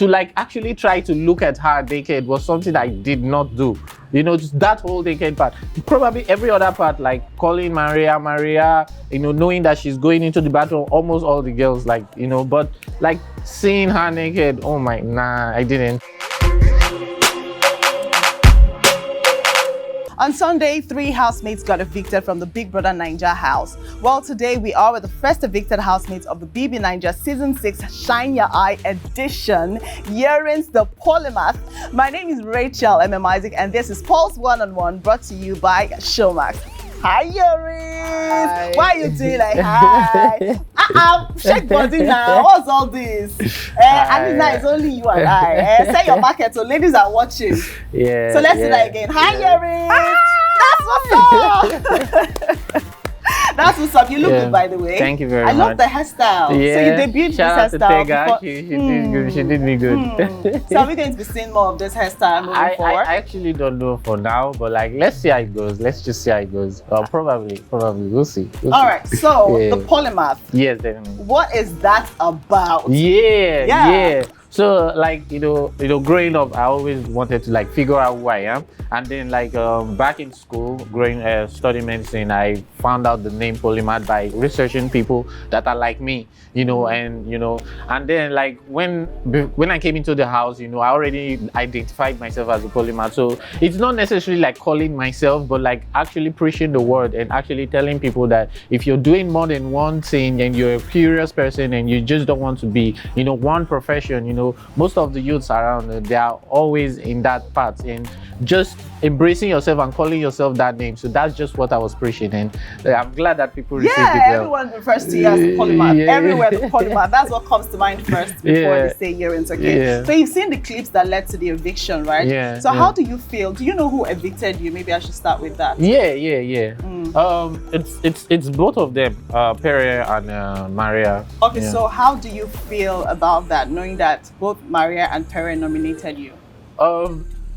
to like actually try to look at her naked was something I did not do. You know, just that whole naked part. Probably every other part, like calling Maria, you know, knowing that she's going into the bathroom, almost all the girls, like, you know, but like seeing her naked, oh my, nah, I didn't. On Sunday, 3 housemates got evicted from the Big Brother Naija house. Well, today we are with the first evicted housemates of the BBNaija Season 6 Shine Your Eye edition, Yerins the Polymath. My name is Rachel M. Isaac, and this is Pulse One-on-One, brought to you by Showmax. Hi, Yerins. Hi. Why are you doing like hi? Shake body now. What's all this? And now it's only you and I. Say your market so ladies are watching. Yeah. So let's do that again. Hi, Yerins. That's what's up. That's what's up. You look good, by the way. Thank you very much. I love the hairstyle. Yeah. So you debuted Shout this out to hairstyle. Tega. She did good. She did me good. So are we going to be seeing more of this hairstyle moving forward? I actually don't know for now, but like, let's see how it goes. Let's just see how it goes. Probably. We'll see. All right. So the polymath. Yes, definitely. What is that about? Yeah. So like, you know, growing up, I always wanted to like figure out who I am. And then like back in school, studying medicine, I found out the name polymath by researching people that are like me, you know, and then like when I came into the house, you know, I already identified myself as a polymath. So it's not necessarily like calling myself, but like actually preaching the word and actually telling people that if you're doing more than one thing and you're a curious person and you just don't want to be, you know, one profession, you know, most of the youths around, they are always in that part, and just embracing yourself and calling yourself that name. So that's just what I was preaching, and I'm glad that people received it well. Everyone refers to you as the polymath. Everywhere the polymath. That's what comes to mind first before they say Yerins, okay? So you've seen the clips that led to the eviction, right? So how do you feel? Do you know who evicted you? Maybe I should start with that. It's both of them, Pere and Maria. Okay, so how do you feel about that, knowing that both Maria and Pere nominated you?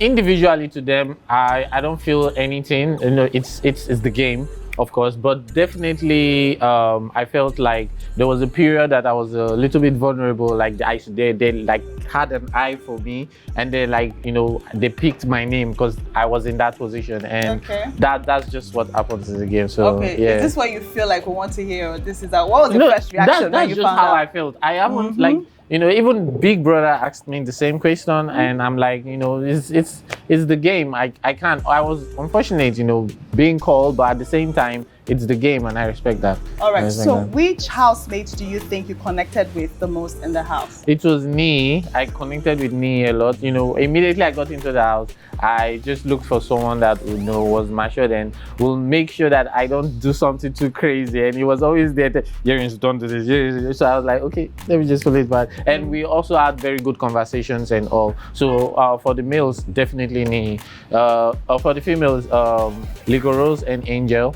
Individually to them, I don't feel anything. You know, it's the game, of course, but definitely I felt like there was a period that I was a little bit vulnerable. Like they like had an eye for me, and they like, you know, they picked my name because I was in that position, and that's just what happens in the game. So is this what you feel like we want to hear? Or this is what was your first reaction? That's just how I felt. I haven't like, you know, even Big Brother asked me the same question, and I'm like, you know, it's the game. I can't. I was unfortunate, you know, being called, but at the same time, it's the game, and I respect that. All right. So, which housemates do you think you connected with the most in the house? It was Nee. I connected with Nee a lot. You know, immediately I got into the house, I just looked for someone that, you know, was matured and will make sure that I don't do something too crazy. And he was always there. Yerins, don't do this. So I was like, okay, let me just follow it back. And we also had very good conversations and all. So for the males, definitely Nee. For the females, Lico Rose and Angel.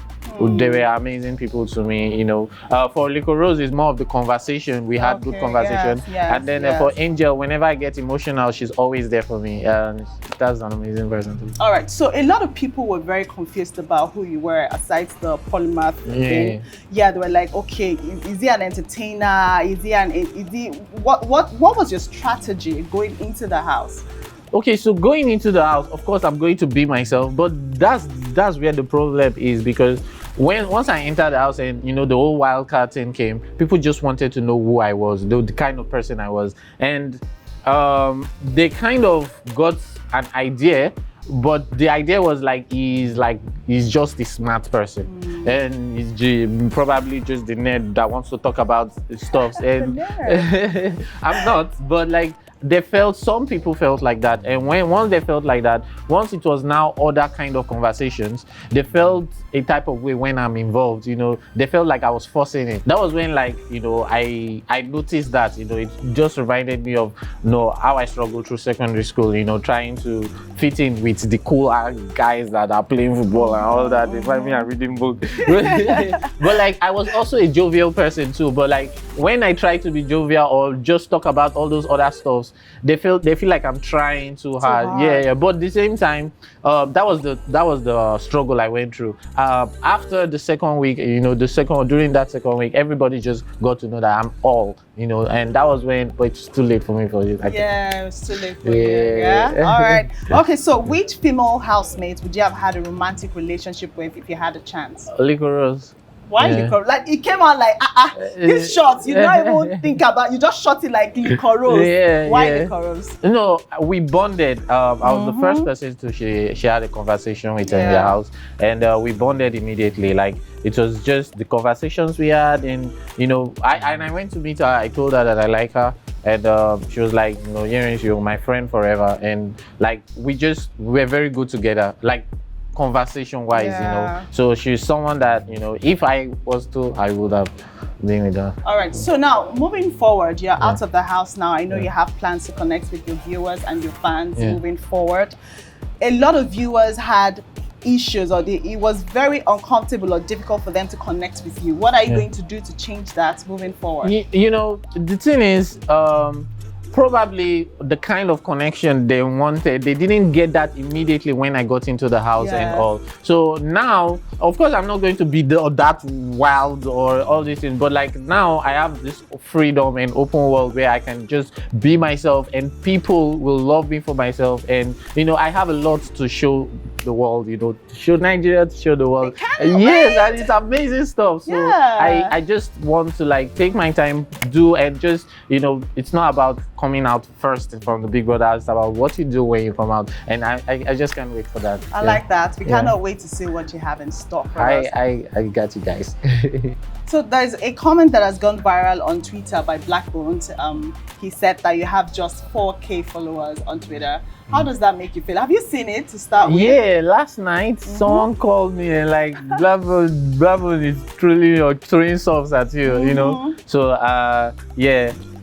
They were amazing people to me, you know. For Lico Rose, it's more of the conversation. We had good conversation. And then for Angel, whenever I get emotional, she's always there for me. And that's an amazing person too. All right. So a lot of people were very confused about who you were, aside the polymath thing. Yeah, they were like, okay, is he an entertainer? What was your strategy going into the house? Okay, so going into the house, of course, I'm going to be myself, but that's where the problem is, because once I entered the house and, you know, the whole wild card thing came, people just wanted to know who I was, the kind of person I was, and they kind of got an idea, but the idea was like he's just a smart person, and he's probably just the nerd that wants to talk about stuff, and I'm not, but like. Some people felt like that, and once they felt like that, once it was now other kind of conversations, they felt a type of way when I'm involved, you know, they felt like I was forcing it. That was when, like, you know, I noticed that, you know, it just reminded me of, you know, how I struggled through secondary school, you know, trying to fit in with the cool guys that are playing football and all that. They find me and reading books. But like, I was also a jovial person too, but like when I try to be jovial or just talk about all those other stuff, house, they feel like I'm trying too hard. Yeah. But at the same time, that was the struggle I went through. After the second week, during that second week, everybody just got to know that I'm all, and that was when, but it's too late for me for it. Yeah, it's too late for you. Yeah. All right. Okay. So, which female housemate would you have had a romantic relationship with if you had a chance? Licorice. Why licorice? Like it came out like this shot. You don't even think about. You just shot it like licorice. Yeah. Why licorice? No, we bonded. I was the first person to she had a conversation with her in the house, and we bonded immediately. Like it was just the conversations we had, and I went to meet her. I told her that I like her, and she was like, Yerins, you're my friend forever, and like we're very good together. Like conversation wise, so she's someone that if I was to, I would have been with her. All right, so now moving forward, you're out of the house now. I know you have plans to connect with your viewers and your fans moving forward. A lot of viewers had issues, or it was very uncomfortable or difficult for them to connect with you. What are you going to do to change that moving forward? The thing is, probably the kind of connection they wanted, they didn't get that immediately when I got into the house and all. So now, of course, I'm not going to be that wild or all these things, but like now I have this freedom and open world where I can just be myself, and people will love me for myself. And I have a lot to show the world, to show Nigeria, to show the world. Yes, and it's amazing stuff. So I just want to like take my time, do, and just it's not about coming out first from the Big Brother. It's about what you do when you come out, and I just can't wait for that. I like that. We cannot wait to see what you have in store for us. I got you guys. So there's a comment that has gone viral on Twitter by Blackbones. He said that you have just 4K followers on Twitter. How does that make you feel? Have you seen it to start with? Yeah, last night someone called me and like Blackbones is truly throwing softs at you, So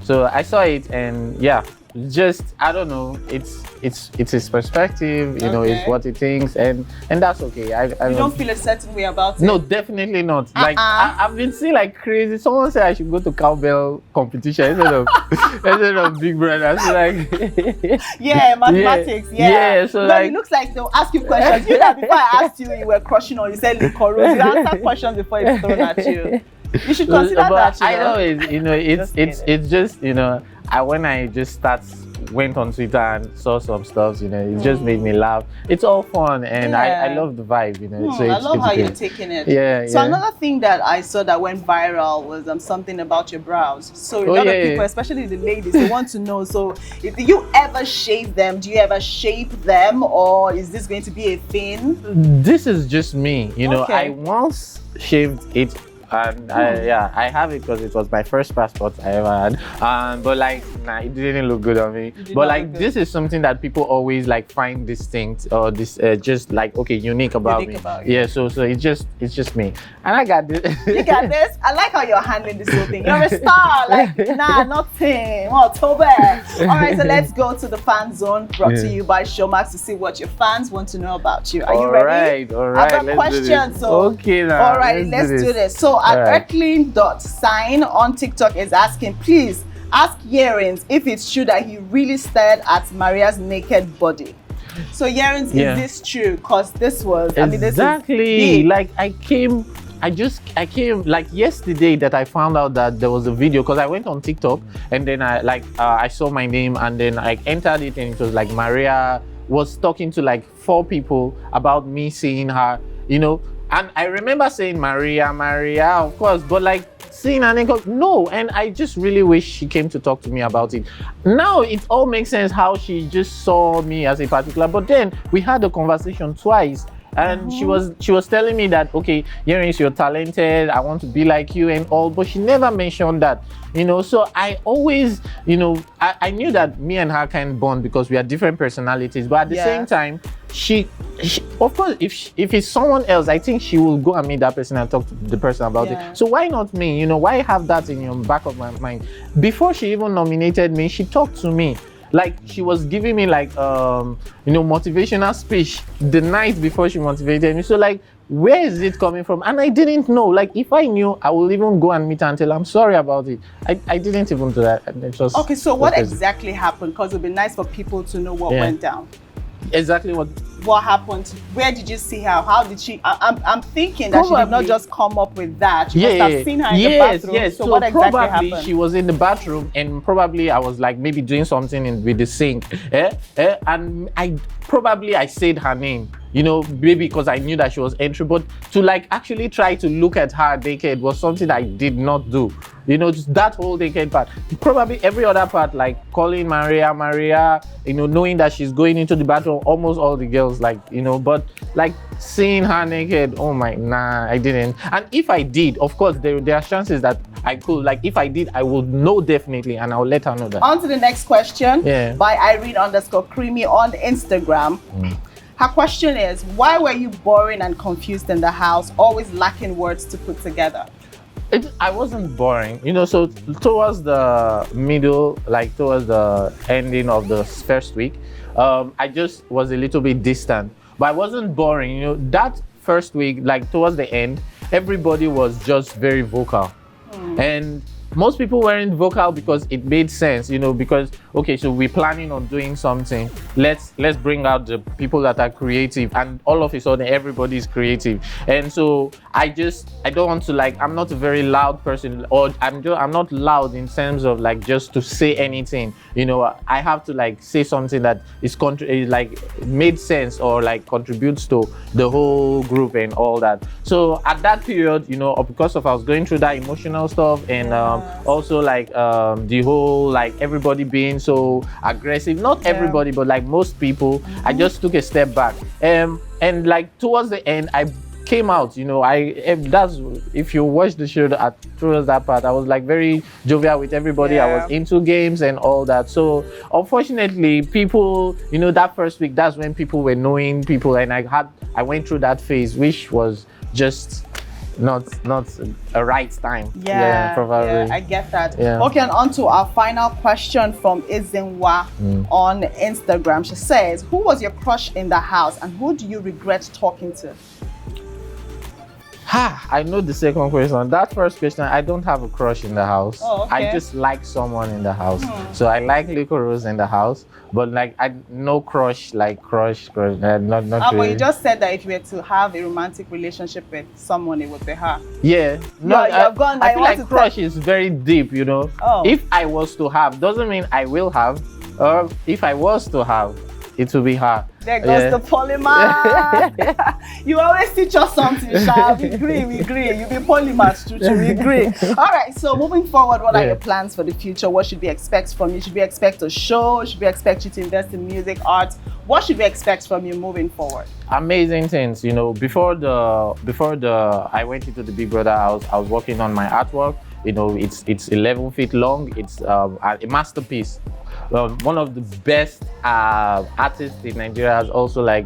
so I saw it, and just I don't know, it's his perspective, it's what he thinks, and that's okay. I you don't feel a certain way about it? No, definitely not. Like I've been seeing like crazy. Someone said I should go to cowbell competition instead of Big Brother. So like mathematics. So it looks like they'll ask you questions. You know, before I asked you were crushing on, you said licorice. You answer questions before it's thrown at you. You should consider that. I know it's just when I just went on Twitter and saw some stuff, it just made me laugh. It's all fun, and I love the vibe, So I love how you're taking it. So another thing that I saw that went viral was something about your brows. So a lot of people, especially the ladies, they want to know. So do you ever shave them? Do you ever shape them, or is this going to be a thing? This is just me. I once shaved it. And I have it because it was my first passport I ever had. But like, it didn't look good on me. But like, this is something that people always like find distinct, or this just like unique about me. Yeah, so it's just me, and I got this. You got this. I like how you're handling this whole thing. You're a star. Like nothing. October. All right, so let's go to the fan zone, brought to you by Showmax, to see what your fans want to know about you. Are you ready? All right. I've got questions. So okay, now. All right, let's do this. So Earthling.sign on TikTok is asking, please ask Yerins if it's true that he really stared at Maria's naked body. So Yerins, is this true? Because this was exactly like I came like yesterday that I found out that there was a video, because I went on TikTok and then I saw my name, and then I entered it, and it was like Maria was talking to like 4 people about me seeing her, and I remember saying Maria, of course, but like seeing her name, no. And I just really wish she came to talk to me about it. Now it all makes sense how she just saw me as a particular, but then we had a conversation twice. And she was telling me that, okay, Yerins, you're talented, I want to be like you and all, but she never mentioned that, So I always, I knew that me and her can bond because we are different personalities, but at the same time, she of course, if it's someone else, I think she will go and meet that person and talk to the person about it. So why not me? Why have that in your back of my mind? Before she even nominated me, she talked to me. Like she was giving me like motivational speech the night before she motivated me. So like where is it coming from? And I didn't know. Like, if I knew, I will even go and meet her and tell her, I'm sorry about it. I didn't even do that. And it was, Okay, so what crazy. exactly happened? Because it would be nice for people to know what Yeah. went down. Exactly what. What happened? Where did you see her? How did she? I'm thinking that she did not Probably. just come up with that. You must have seen her in the yes, bathroom. yes. So what exactly probably happened? she was in the bathroom, and probably I was like maybe doing something with the sink, and I said her name, you know, maybe because I knew that she was entry, but to like actually try to look at her naked was something I did not do. You know, just that whole naked part. Probably every other part, like calling Maria, you know, knowing that she's going into the bathroom, almost all the girls, like, you know, but like seeing her naked, oh my, nah, I didn't. And if I did, of course, there are chances that I could. Like, if I did, I would know definitely, and I'll let her know that. On to the next question by Irene_Creamy on Instagram. Her question is, why were you boring and confused in the house, always lacking words to put together? I wasn't boring, you know, so towards the middle, like towards the ending of the first week, I just was a little bit distant, but I wasn't boring, you know. That first week, like towards the end, everybody was just very vocal. And most people weren't vocal because it made sense, you know, because, okay, so we're planning on doing something. Let's bring out the people that are creative, and all of a sudden everybody's creative. And so I don't want to, like, I'm not a very loud person, or I'm not loud in terms of like just to say anything, you know. I have to like say something that is like made sense or like contributes to the whole group and all that. So at that period, you know, because of I was going through that emotional stuff, and also like the whole like everybody being so aggressive, not everybody, but like most people, I just took a step back, and like towards the end I came out, you know. If you watch the show towards that part, I was like very jovial with everybody. I was into games and all that. So unfortunately, people, you know, that first week, that's when people were knowing people, and I went through that phase, which was just not a right time. Probably. Yeah, I get that. Okay, and on to our final question from Izinwa on Instagram. She says, who was your crush in the house, and who do you regret talking to? I know the second question. That first question, I don't have a crush in the house. I just like someone in the house. So I like Lico Rose in the house, but like no crush, like crush, not really. But you just said that if you were to have a romantic relationship with someone, it would be her. Yeah. No, I feel like crush is very deep, you know. If I was to have, doesn't mean I will have, or if I was to have, it will be her. There goes the polymath. You always teach us something, Sha. We agree. You be polymath, too. We agree. All right, so moving forward, what are your plans for the future? What should we expect from you? Should we expect a show? Should we expect you to invest in music, art? What should we expect from you moving forward? Amazing things, you know. Before I went into the Big Brother house, I was working on my artwork. You know, it's 11 feet long. It's a masterpiece. One of the best artists in Nigeria has also, like,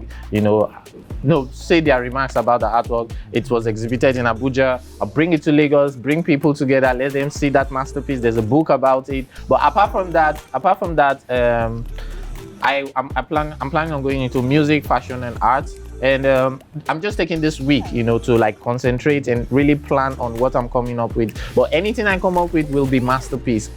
say their remarks about the artwork. It was exhibited in Abuja. I'll bring it to Lagos, bring people together, let them see that masterpiece. There's a book about it. But apart from that, I'm planning on going into music, fashion, and art. And I'm just taking this week, you know, to like concentrate and really plan on what I'm coming up with. But anything I come up with will be a masterpiece.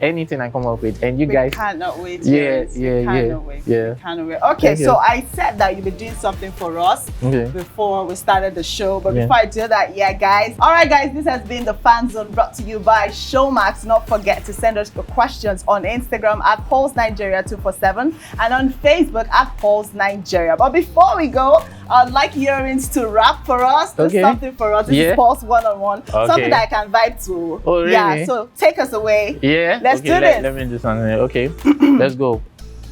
Anything I come up with, and you guys cannot wait. Yeah. Cannot wait. Okay, so I said that you'll be doing something for us before we started the show. But before I do that, guys. All right, guys, this has been the Fan Zone brought to you by Showmax. Don't forget to send us your questions on Instagram at PulseNigeria247 and on Facebook at Pulse Nigeria. But before we go, I'd like Yerins to rap for us. Do something for us. This is Pulse One-on-One. Something that I can vibe to. Oh, really? Yeah, so take us away. Yeah. Let's do this. Let me do something. Okay. Let's go.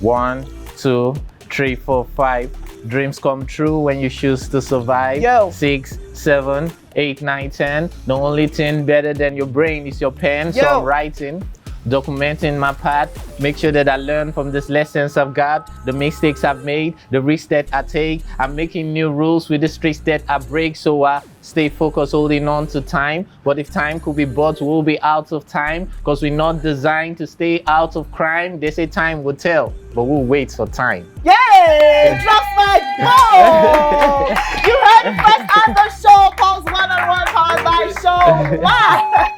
1, 2, 3, 4, 5. Dreams come true when you choose to survive. 6, 7, 8, 9, 10. The only thing better than your brain is your pen. So I'm writing, documenting my path, make sure that I learn from these lessons I've got, the mistakes I've made, the risks that I take. I'm making new rules with the streets that I break, so I stay focused, holding on to time. But if time could be bought, we'll be out of time because we're not designed to stay out of crime. They say time will tell, but we'll wait for time. Yay! Drop my ball! You heard it first on the show, Pulse One-on-One powered by Show Max.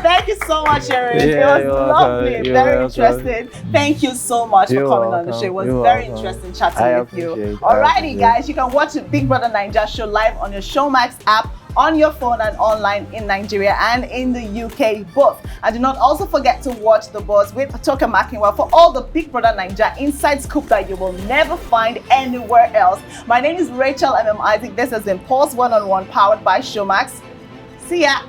Thank you so much, Yerins. Yeah, it was lovely, very interesting. Thank you so much for coming on the show. It was very interesting chatting with you. Alrighty, guys, you can watch the Big Brother Naija show live on your Showmax app, on your phone and online in Nigeria and in the UK both. And do not also forget to watch The Buzz with Toke Makinwa for all the Big Brother Naija inside scoop that you will never find anywhere else. My name is Rachel MM Isaac. This has been Pulse One-on-One powered by Showmax. See ya!